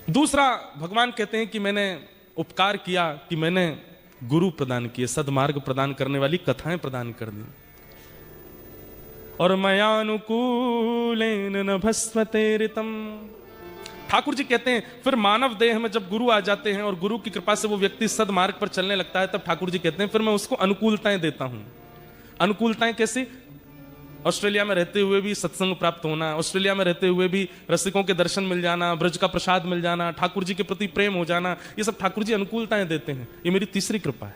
दूसरा, भगवान कहते हैं कि मैंने उपकार किया कि मैंने गुरु प्रदान किए, सदमार्ग प्रदान करने वाली कथाएं प्रदान कर दी। और मयानुकूलेन नभस्वते ऋतम, ठाकुर जी कहते हैं फिर मानव देह में जब गुरु आ जाते हैं और गुरु की कृपा से वो व्यक्ति सदमार्ग पर चलने लगता है, तब ठाकुर जी कहते हैं फिर मैं उसको अनुकूलताएं देता हूं। अनुकूलताएं कैसी? ऑस्ट्रेलिया में रहते हुए भी सत्संग प्राप्त होना, ऑस्ट्रेलिया में रहते हुए भी रसिकों के दर्शन मिल जाना, ब्रज का प्रसाद मिल जाना, ठाकुर जी के प्रति प्रेम हो जाना, ये सब ठाकुर जी अनुकूलताएं देते हैं। ये मेरी तीसरी कृपा है।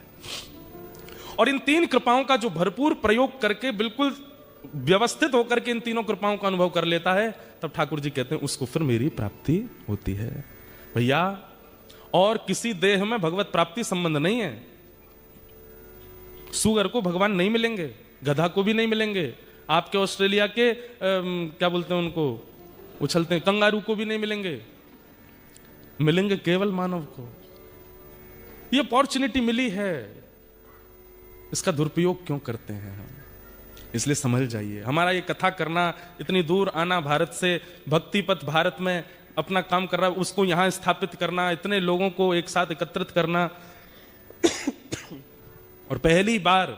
और इन तीन कृपाओं का जो भरपूर प्रयोग करके बिल्कुल व्यवस्थित होकर के इन तीनों कृपाओं का अनुभव कर लेता है, तब ठाकुर जी कहते हैं उसको फिर मेरी प्राप्ति होती है। भैया, और किसी देह में भगवत प्राप्ति संबंध नहीं है। सुअर को भगवान नहीं मिलेंगे, गधा को भी नहीं मिलेंगे, आपके ऑस्ट्रेलिया के क्या बोलते हैं उनको, उछलते हैं, कंगारू को भी नहीं मिलेंगे। मिलेंगे केवल मानव को। ये अपॉर्चुनिटी मिली है, इसका दुरुपयोग क्यों करते हैं हम? इसलिए समझ जाइए, हमारा ये कथा करना, इतनी दूर आना, भारत से भक्ति पथ भारत में अपना काम कर रहा है, उसको यहां स्थापित करना, इतने लोगों को एक साथ एकत्रित करना और पहली बार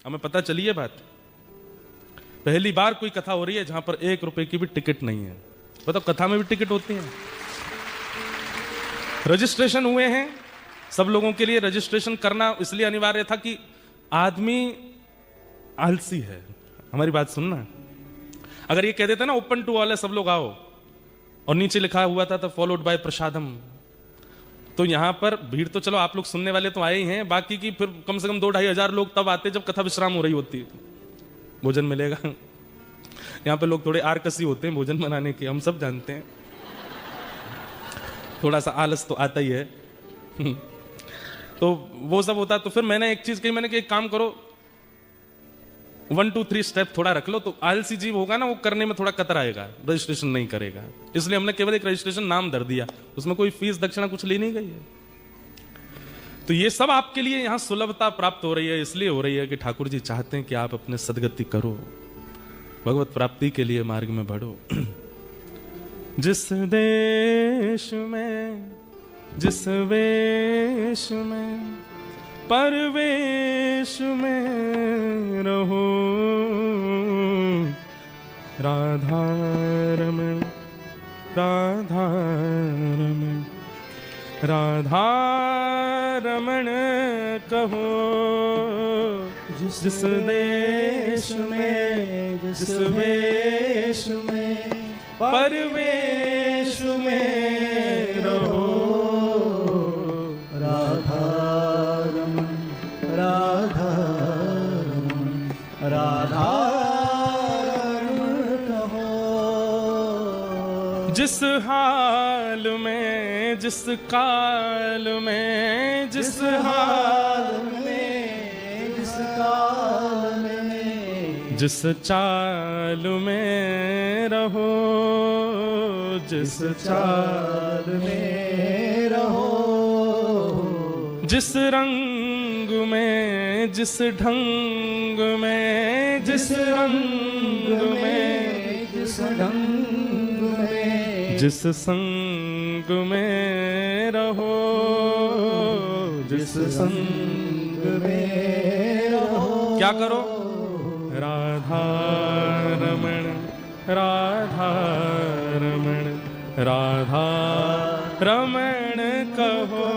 हमें पता चली है बात, पहली बार कोई कथा हो रही है जहां पर 1 रुपए की भी टिकट नहीं है। बताओ, कथा में भी टिकट होती है? रजिस्ट्रेशन हुए हैं सब लोगों के लिए। रजिस्ट्रेशन करना इसलिए अनिवार्य था कि आदमी आलसी है। हमारी बात सुनना, अगर ये कह देते ना ओपन टू ऑल है, सब लोग आओ, और नीचे लिखा हुआ था फॉलोड बाय प्रसादम, तो यहां पर भीड़ तो चलो आप लोग सुनने वाले तो आए ही हैं, बाकी की फिर कम से कम 2-2.5 हजार लोग तब आते जब कथा विश्राम हो रही होती है, भोजन मिलेगा। यहां पे लोग थोड़े आरकसी होते हैं भोजन बनाने के, हम सब जानते हैं, थोड़ा सा आलस तो आता ही है। तो वो सब होता। तो फिर मैंने एक चीज कही, मैंने कि एक काम करो, 1 2 3 स्टेप थोड़ा रख लो, तो आलसी जीव होगा ना, वो करने में थोड़ा कतराएगा, रजिस्ट्रेशन नहीं करेगा। इसलिए हमने केवल एक रजिस्ट्रेशन नाम धर दिया, उसमें कोई फीस दक्षिणा कुछ ली नहीं गई है। तो ये सब आपके लिए यहां सुलभता प्राप्त हो रही है, इसलिए हो रही है कि ठाकुर जी चाहते हैं कि आप अपने सदगति करो, भगवत प्राप्ति के लिए मार्ग में बढ़ो। जिस देश में, जिस वेश में, परवेश में रहो, राधा रमण, राधा रमण, राधा रमण कहो। जिस देश में, जिस वेश में, परवेश में रहो, राधा रमण, राधा रमण, राधा रमण कहो। जिस हाल में, जिस काल में, जिस हाल में, जिस काल में, जिस चाल में रहो, जिस चाल में रहो, जिस रंग में, जिस ढंग में, जिस रंग में, जिस ढंग में, जिस संग में रहो, जिस संग में रहो। क्या करो? राधा रमण, राधा रमण, राधा रमण कहो।